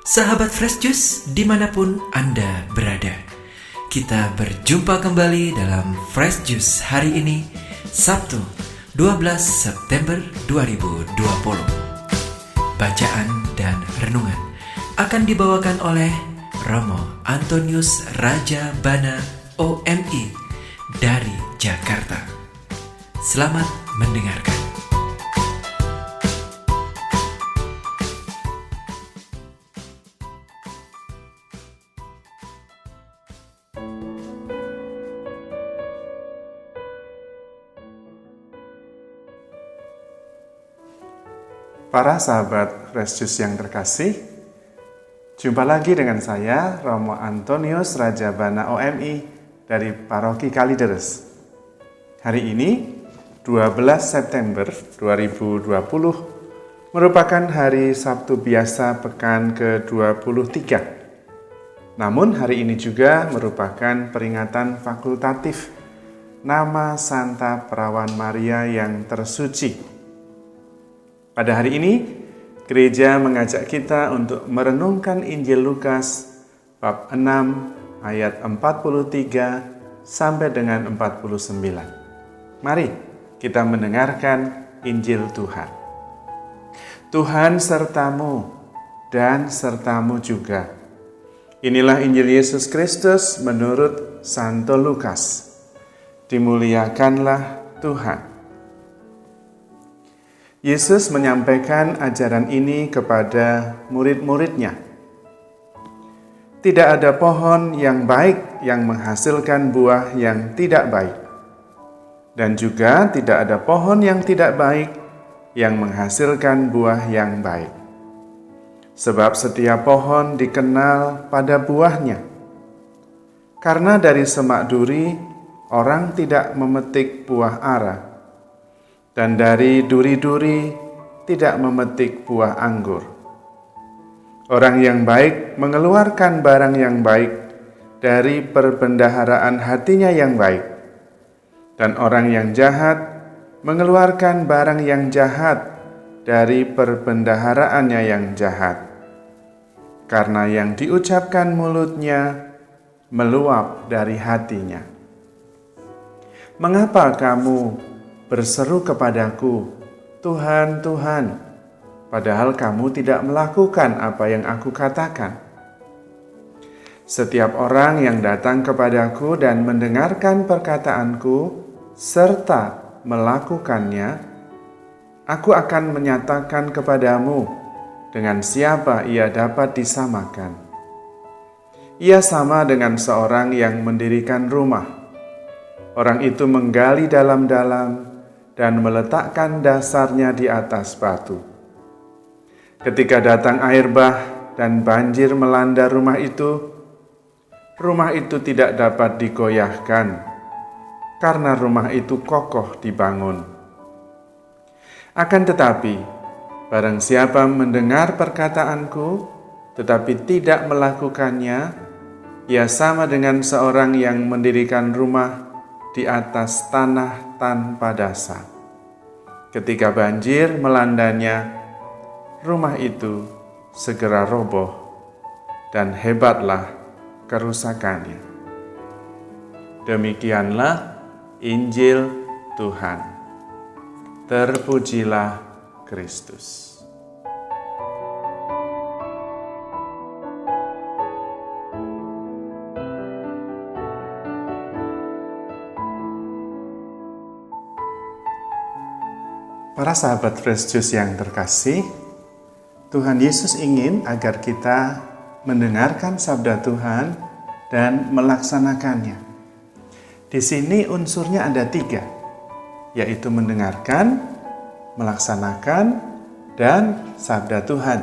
Sahabat Fresh Juice dimanapun Anda berada, kita berjumpa kembali dalam Fresh Juice hari ini, Sabtu 12 September 2020. Bacaan dan renungan akan dibawakan oleh Romo Antonius Rajabana OMI dari Jakarta. Selamat mendengarkan. Para sahabat Fresh Juice yang terkasih, jumpa lagi dengan saya, Romo Antonius Rajabana OMI dari Paroki Kalideres. Hari ini, 12 September 2020, merupakan hari Sabtu biasa pekan ke-23. Namun hari ini juga merupakan peringatan fakultatif nama Santa Perawan Maria yang tersuci. Pada hari ini, gereja mengajak kita untuk merenungkan Injil Lukas bab 6 ayat 43 sampai dengan 49. Mari kita mendengarkan Injil Tuhan. Tuhan sertamu dan sertamu juga. Inilah Injil Yesus Kristus menurut Santo Lukas. Dimuliakanlah Tuhan. Yesus menyampaikan ajaran ini kepada murid-muridnya. Tidak ada pohon yang baik yang menghasilkan buah yang tidak baik. Dan juga tidak ada pohon yang tidak baik yang menghasilkan buah yang baik. Sebab setiap pohon dikenal pada buahnya. Karena dari semak duri, orang tidak memetik buah ara. Dan dari duri-duri tidak memetik buah anggur. Orang yang baik mengeluarkan barang yang baik dari perbendaharaan hatinya yang baik. Dan orang yang jahat mengeluarkan barang yang jahat dari perbendaharaannya yang jahat. Karena yang diucapkan mulutnya meluap dari hatinya. Mengapa kamu berseru kepadaku, Tuhan, Tuhan, padahal kamu tidak melakukan apa yang aku katakan? Setiap orang yang datang kepadaku dan mendengarkan perkataanku, serta melakukannya, aku akan menyatakan kepadamu dengan siapa ia dapat disamakan. Ia sama dengan seorang yang mendirikan rumah. Orang itu menggali dalam-dalam dan meletakkan dasarnya di atas batu. Ketika datang air bah dan banjir melanda rumah itu tidak dapat digoyahkan, karena rumah itu kokoh dibangun. Akan tetapi, barang siapa mendengar perkataanku, tetapi tidak melakukannya, ia sama dengan seorang yang mendirikan rumah di atas tanah tanpa dasar. Ketika banjir melandanya, rumah itu segera roboh dan hebatlah kerusakannya. Demikianlah Injil Tuhan. Terpujilah Kristus. Para sahabat Fresh Juice yang terkasih, Tuhan Yesus ingin agar kita mendengarkan sabda Tuhan dan melaksanakannya. Di sini unsurnya ada 3, yaitu mendengarkan, melaksanakan, dan sabda Tuhan.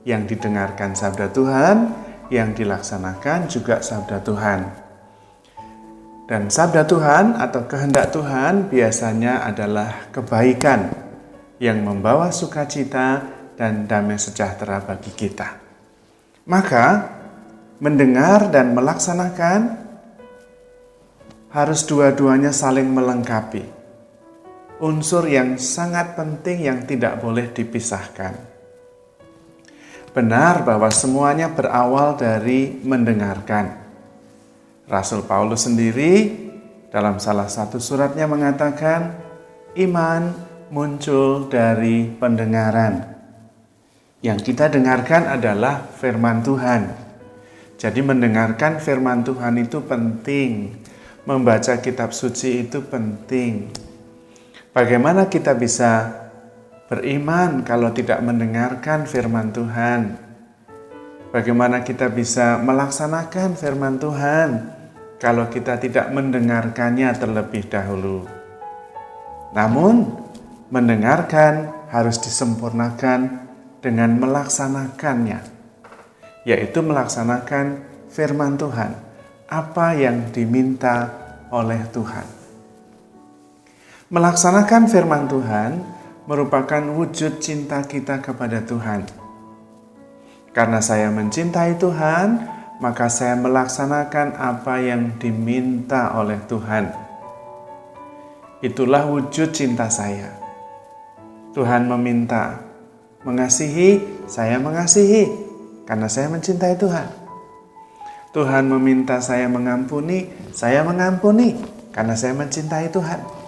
Yang didengarkan sabda Tuhan, yang dilaksanakan juga sabda Tuhan. Dan sabda Tuhan atau kehendak Tuhan biasanya adalah kebaikan yang membawa sukacita dan damai sejahtera bagi kita. Maka, mendengar dan melaksanakan harus dua-duanya saling melengkapi. Unsur yang sangat penting yang tidak boleh dipisahkan. Benar bahwa semuanya berawal dari mendengarkan. Rasul Paulus sendiri dalam salah satu suratnya mengatakan, iman muncul dari pendengaran. Yang kita dengarkan adalah firman Tuhan. Jadi mendengarkan firman Tuhan itu penting. Membaca kitab suci itu penting. Bagaimana kita bisa beriman kalau tidak mendengarkan firman Tuhan? Bagaimana kita bisa melaksanakan firman Tuhan kalau kita tidak mendengarkannya terlebih dahulu? Namun, mendengarkan harus disempurnakan dengan melaksanakannya, yaitu melaksanakan firman Tuhan, apa yang diminta oleh Tuhan. Melaksanakan firman Tuhan merupakan wujud cinta kita kepada Tuhan. Karena saya mencintai Tuhan, maka saya melaksanakan apa yang diminta oleh Tuhan. Itulah wujud cinta saya. Tuhan meminta mengasihi, saya mengasihi karena saya mencintai Tuhan. Tuhan meminta saya mengampuni, saya mengampuni karena saya mencintai Tuhan.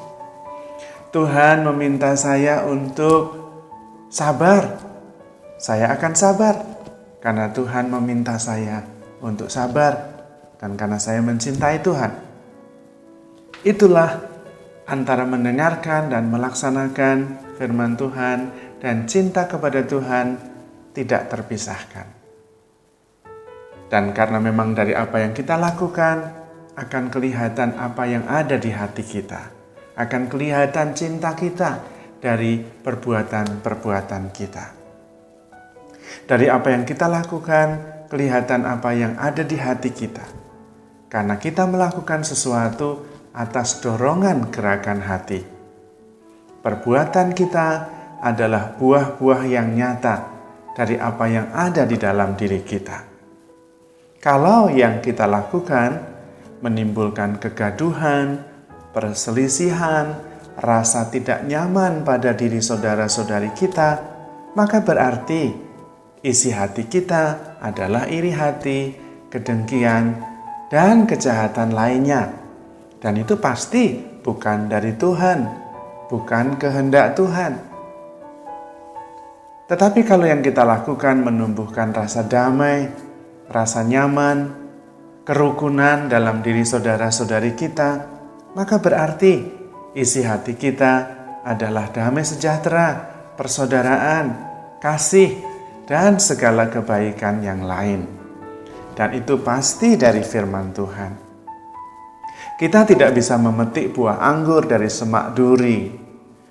Tuhan meminta saya untuk sabar, saya akan sabar karena Tuhan meminta saya untuk sabar dan karena saya mencintai Tuhan. Itulah antara mendengarkan dan melaksanakan firman Tuhan dan cinta kepada Tuhan tidak terpisahkan. Dan karena memang dari apa yang kita lakukan akan kelihatan apa yang ada di hati kita. Akan kelihatan cinta kita dari perbuatan-perbuatan kita. Dari apa yang kita lakukan, kelihatan apa yang ada di hati kita. Karena kita melakukan sesuatu atas dorongan gerakan hati. Perbuatan kita adalah buah-buah yang nyata dari apa yang ada di dalam diri kita. Kalau yang kita lakukan menimbulkan kegaduhan, perselisihan, rasa tidak nyaman pada diri saudara-saudari kita, maka berarti isi hati kita adalah iri hati, kedengkian, dan kejahatan lainnya. Dan itu pasti bukan dari Tuhan, bukan kehendak Tuhan. Tetapi kalau yang kita lakukan menumbuhkan rasa damai, rasa nyaman, kerukunan dalam diri saudara-saudari kita, maka berarti isi hati kita adalah damai sejahtera, persaudaraan, kasih, dan segala kebaikan yang lain. Dan itu pasti dari firman Tuhan. Kita tidak bisa memetik buah anggur dari semak duri.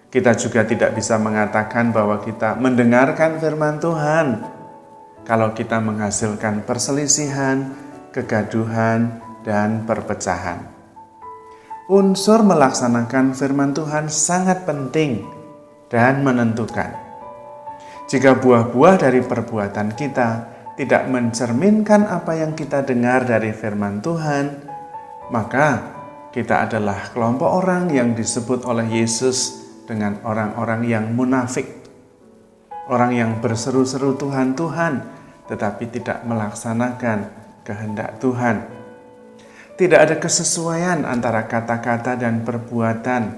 Kita juga tidak bisa mengatakan bahwa kita mendengarkan firman Tuhan kalau kita menghasilkan perselisihan, kegaduhan, dan perpecahan. Unsur melaksanakan firman Tuhan sangat penting dan menentukan. Jika buah-buah dari perbuatan kita tidak mencerminkan apa yang kita dengar dari firman Tuhan, maka kita adalah kelompok orang yang disebut oleh Yesus dengan orang-orang yang munafik. Orang yang berseru-seru Tuhan, Tuhan, tetapi tidak melaksanakan kehendak Tuhan. Tidak ada kesesuaian antara kata-kata dan perbuatan.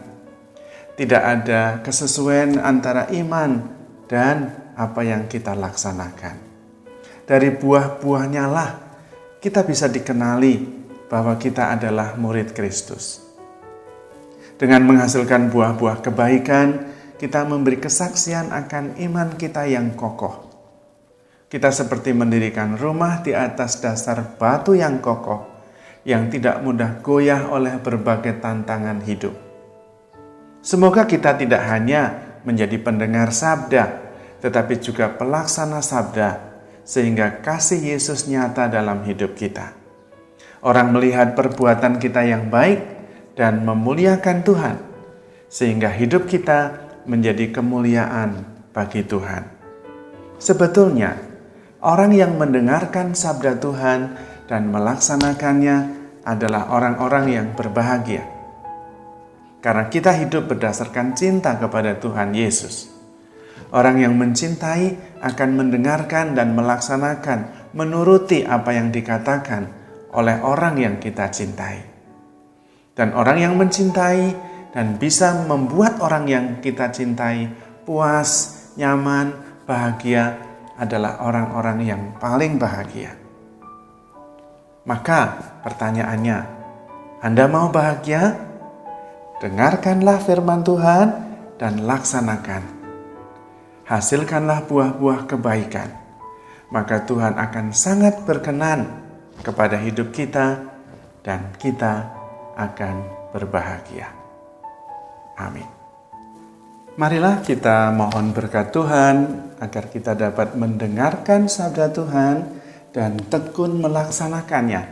Tidak ada kesesuaian antara iman dan apa yang kita laksanakan. Dari buah-buahnya lah kita bisa dikenali bahwa kita adalah murid Kristus. Dengan menghasilkan buah-buah kebaikan, kita memberi kesaksian akan iman kita yang kokoh. Kita seperti mendirikan rumah di atas dasar batu yang kokoh, yang tidak mudah goyah oleh berbagai tantangan hidup. Semoga kita tidak hanya menjadi pendengar sabda, tetapi juga pelaksana sabda, sehingga kasih Yesus nyata dalam hidup kita. Orang melihat perbuatan kita yang baik dan memuliakan Tuhan, sehingga hidup kita menjadi kemuliaan bagi Tuhan. Sebetulnya, orang yang mendengarkan sabda Tuhan dan melaksanakannya adalah orang-orang yang berbahagia. Karena kita hidup berdasarkan cinta kepada Tuhan Yesus. Orang yang mencintai akan mendengarkan dan melaksanakan, menuruti apa yang dikatakan oleh orang yang kita cintai. Dan orang yang mencintai dan bisa membuat orang yang kita cintai puas, nyaman, bahagia adalah orang-orang yang paling bahagia. Maka pertanyaannya, Anda mau bahagia? Dengarkanlah firman Tuhan dan laksanakan. Hasilkanlah buah-buah kebaikan. Maka Tuhan akan sangat berkenan kepada hidup kita dan kita akan berbahagia. Amin. Marilah kita mohon berkat Tuhan agar kita dapat mendengarkan sabda Tuhan dan tekun melaksanakannya,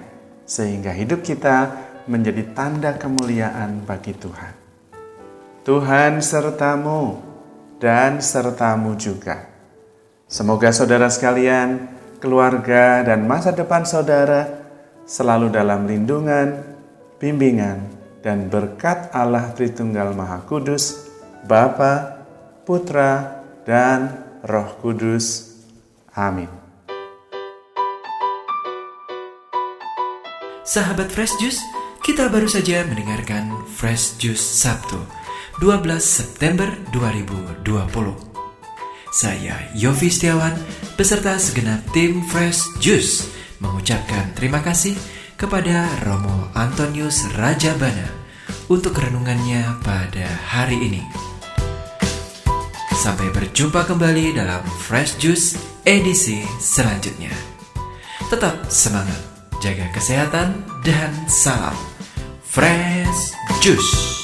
sehingga hidup kita menjadi tanda kemuliaan bagi Tuhan. Tuhan sertamu dan sertamu juga. Semoga saudara sekalian, keluarga dan masa depan saudara selalu dalam lindungan, bimbingan, dan berkat Allah Tritunggal Maha Kudus, Bapa, Putra, dan Roh Kudus. Amin. Sahabat Fresh Juice, kita baru saja mendengarkan Fresh Juice Sabtu, 12 September 2020. Saya Yofi Setiawan beserta segenap tim Fresh Juice mengucapkan terima kasih kepada Romo Antonius Rajabana untuk renungannya pada hari ini. Sampai berjumpa kembali dalam Fresh Juice edisi selanjutnya. Tetap semangat, jaga kesehatan, dan salam Fresh Juice.